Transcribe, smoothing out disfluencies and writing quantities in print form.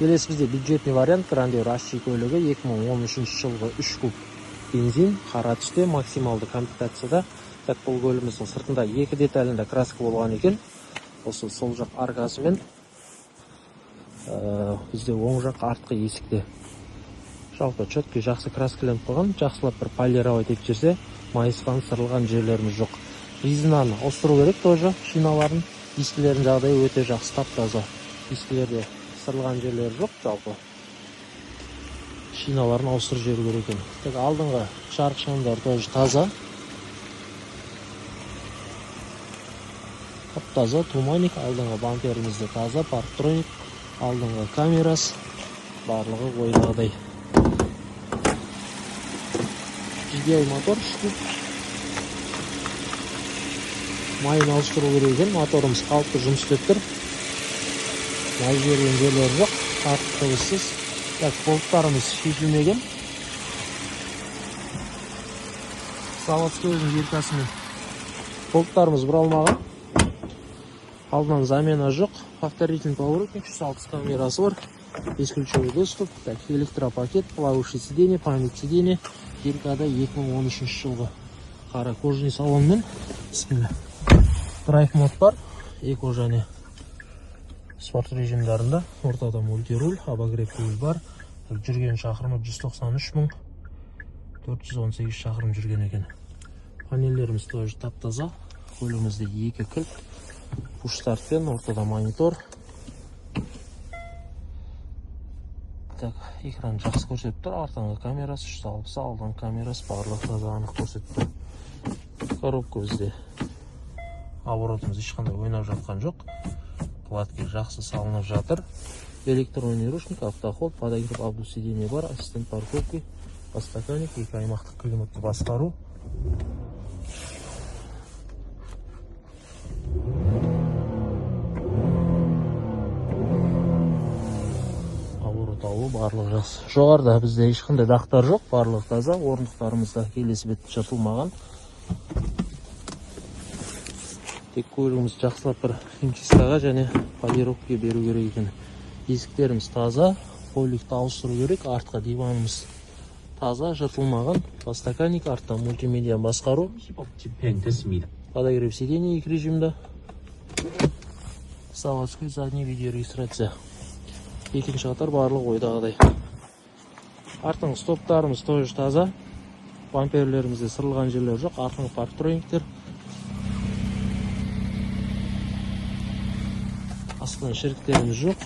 Келесі бізде бюджетный вариант Grandeur HC көлігі 2013 жылғы 3 куб бензин, қара түсте, максималды комплектацияда. Бұл көлігіміздің сыртында 2 деталінде краска болған екен. Осы сол жақ аркасымен бізде оң жақ артқы есікте жалпы четкий жақсы краскаленіп қойған. Жақсылап бір полировать етіп жүрсе, майысқан, сырылған жерлеріміз жоқ. Резинаны ауыстыру керек тоже, шиналарын. Дискілердің жағдайы өте жақсы, тап-таза. Дискілерде сырылған жерлері жоқ, жалпы. Шиналарын ауыстырып жіберу керек екен. Алдыңғы жарық шамдары тоже таза. Тап-таза, туманик, алдыңғы бамперімізде таза, парктроник, алдыңғы камерасы, барлығы ойдағыдай. GDI мотор шықты. Майын ауыстыру керек екен, моторымыз қалыпты жұмыс істеп тұр. Май жерген жерлері жоқ, тартқылысыз. Болттарымыз шешілмеген. Заводской еркасымен болттарымыз бұралмаған. Алдынан замена жоқ. Повторительный поворотник, 360 камерасы бар. Бесключевой доступ, электропакет, плавающий сиденье, память сиденье. Еркада 2013 жылғы қара кожаный салонмен. Драйв мод бар. Эко және спорт режимдарында. Ортада мультируль, обогрев руль бар. Жүрген шақырымы 193.418 шақырым жүрген екен. Панелеріміз тоже тап-таза. Көлігімізде 2 кілт. Пуш-стартпен, ортада монитор. Экран жақсы көрсетіп тұр. Артыңғы камерасы, 360, алдыңғы камерасы барлығы таза анық көрсетіп тұр. Коробка бізде оборотымыз ешқандай ойнап жатқан жоқ. Кладки жақсы салынып жатыр. Электронный ручник, автоход, подогрев обдув сиденья бар, ассистент парковки, подстаканник, 2 аймақтық климатты басқару. Оборот алу барлығы жақсы. Жоғарда бізде ешқандай дақтар жоқ, барлығы таза. Орындықтарымызда келесі бет жыртылмаған. Тек көлігіміз жақсылап бір химчисткаға және полировкаға беру керек екен. Есіктеріміз таза, поликті ауыстыру керек, артқа диванымыз таза, жыртылмаған. Подстаканник, артта мультимедиа басқару. Подогрев сиденья 2 режимда. Заводской задний видеорегистрация. Екінші қатар барлық ойдағыдай. Артыңғы стоптарымыз тоже таза. Бамперлерімізде сырылған жерлер жоқ, артыңғы парктрониктер. Астынан шіріктеріміз жоқ.